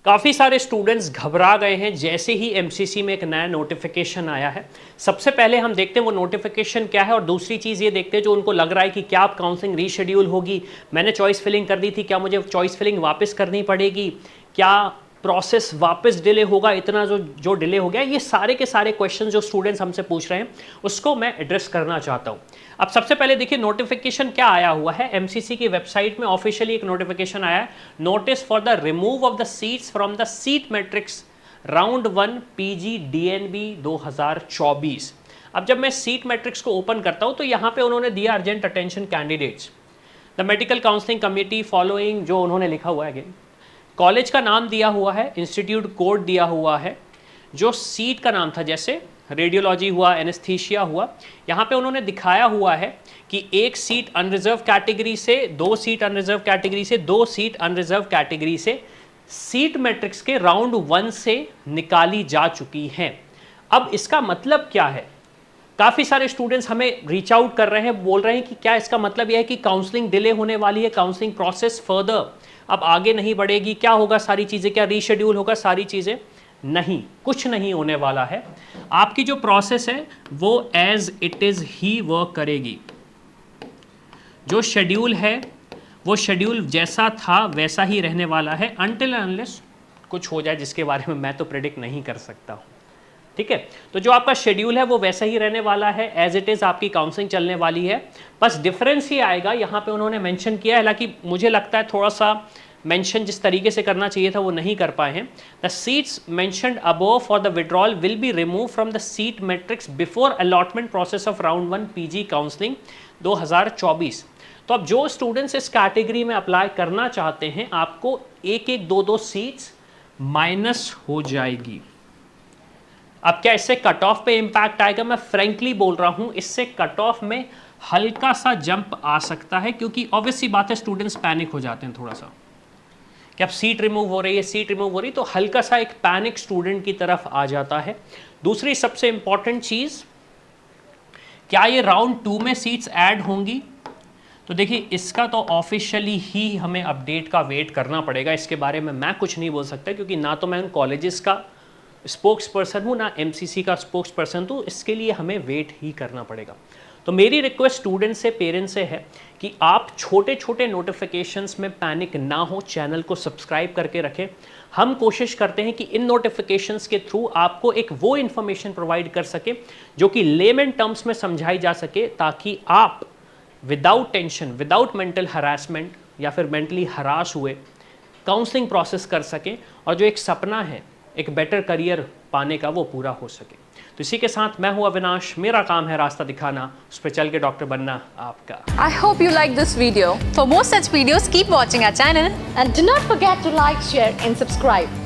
काफ़ी सारे स्टूडेंट्स घबरा गए हैं जैसे ही एमसीसी में एक नया नोटिफिकेशन आया है। सबसे पहले हम देखते हैं वो नोटिफिकेशन क्या है और दूसरी चीज़ ये देखते हैं जो उनको लग रहा है कि क्या अब काउंसलिंग रीशेड्यूल होगी, मैंने चॉइस फिलिंग कर दी थी, क्या मुझे चॉइस फिलिंग वापस करनी पड़ेगी, क्या प्रोसेस वापस डिले होगा, इतना जो डिले हो गया। ये सारे के सारे क्वेश्चन जो स्टूडेंट्स हमसे पूछ रहे हैं उसको मैं एड्रेस करना चाहता हूँ। अब सबसे पहले देखिए नोटिफिकेशन क्या आया हुआ है। एमसीसी की वेबसाइट में ऑफिशियली एक नोटिफिकेशन आया है, notice for the remove of the seats from the seat matrix round 1 PG DNB 2024। अब जब मैं सीट मैट्रिक्स को ओपन करता हूँ तो यहाँ पे उन्होंने दिया urgent attention candidates, the medical counselling committee following, जो उन्होंने लिखा हुआ है अगेन, कॉलेज का नाम दिया हुआ है, इंस्टीट्यूट कोड दिया हुआ है, जो सीट का नाम था जैसे रेडियोलॉजी हुआ, एनेस्थीसिया हुआ, यहाँ पे उन्होंने दिखाया हुआ है कि एक सीट अनरिजर्व कैटेगरी से, 2 सीट अनरिजर्व कैटेगरी से, 2 सीट अनरिजर्व कैटेगरी से सीट मैट्रिक्स के राउंड 1 से निकाली जा चुकी हैं। अब इसका मतलब क्या है? काफ़ी सारे स्टूडेंट्स हमें रीच आउट कर रहे हैं, बोल रहे हैं कि क्या इसका मतलब यह है कि काउंसलिंग डिले होने वाली है, काउंसलिंग प्रोसेस फर्दर अब आगे नहीं बढ़ेगी, क्या होगा सारी चीज़ें, क्या रीशेड्यूल होगा सारी चीज़ें? नहीं, कुछ नहीं होने वाला है। आपकी जो प्रोसेस है वो एज इट इज़ ही वर्क करेगी। जो शेड्यूल है वो शेड्यूल जैसा था वैसा ही रहने वाला है अनटिल अनलेस कुछ हो जाए, जिसके बारे में मैं तो प्रेडिक्ट नहीं कर सकता हूँ। ठीक है, तो जो आपका शेड्यूल है वो वैसा ही रहने वाला है, एज इट इज़ आपकी काउंसलिंग चलने वाली है। बस डिफरेंस ये आएगा, यहाँ पे उन्होंने मेंशन किया है, हालांकि मुझे लगता है थोड़ा सा मेंशन जिस तरीके से करना चाहिए था वो नहीं कर पाए हैं। The seats mentioned above for the withdrawal will be remove from the seat matrix before allotment process of round 1 PG counselling 2024। तो अब जो स्टूडेंट्स इस कैटेगरी में अप्लाई करना चाहते हैं, आपको एक एक दो दो सीट्स माइनस हो जाएगी। अब क्या इससे कट ऑफ पे इंपैक्ट आएगा? मैं फ्रेंकली बोल रहा हूं, इससे कट ऑफ में हल्का सा जंप आ सकता है, क्योंकि ऑब्वियस सी बात है स्टूडेंट्स पैनिक हो जाते हैं थोड़ा सा कि अब सीट रिमूव हो रही है, सीट रिमूव हो रही, तो हल्का सा एक पैनिक स्टूडेंट की तरफ आ जाता है। दूसरी सबसे इंपॉर्टेंट चीज, क्या ये राउंड 2 में सीट्स ऐड होंगी? तो देखिए इसका तो ऑफिशियली ही हमें अपडेट का वेट करना पड़ेगा, इसके बारे में मैं कुछ नहीं बोल सकता, क्योंकि ना तो मैं उन कॉलेजेस का स्पोक्स पर्सन हूँ ना एमसीसी का स्पोक्स पर्सन, तो इसके लिए हमें वेट ही करना पड़ेगा। तो मेरी रिक्वेस्ट स्टूडेंट से, पेरेंट्स से है कि आप छोटे छोटे नोटिफिकेशंस में पैनिक ना हो, चैनल को सब्सक्राइब करके रखें। हम कोशिश करते हैं कि इन नोटिफिकेशंस के थ्रू आपको एक वो इन्फॉर्मेशन प्रोवाइड कर सके जो कि लेमन टर्म्स में समझाई जा सके, ताकि आप without tension, without mental harassment या फिर मेंटली हरास हुए काउंसलिंग प्रोसेस कर सकें और जो एक सपना है एक बेटर करियर पाने का वो पूरा हो सके। तो इसी के साथ मैं हूं अविनाश, मेरा काम है रास्ता दिखाना, उस पर चल के डॉक्टर बनना आपका। I hope you like this video. For more such videos, keep watching our channel and do not forget to like, share and subscribe.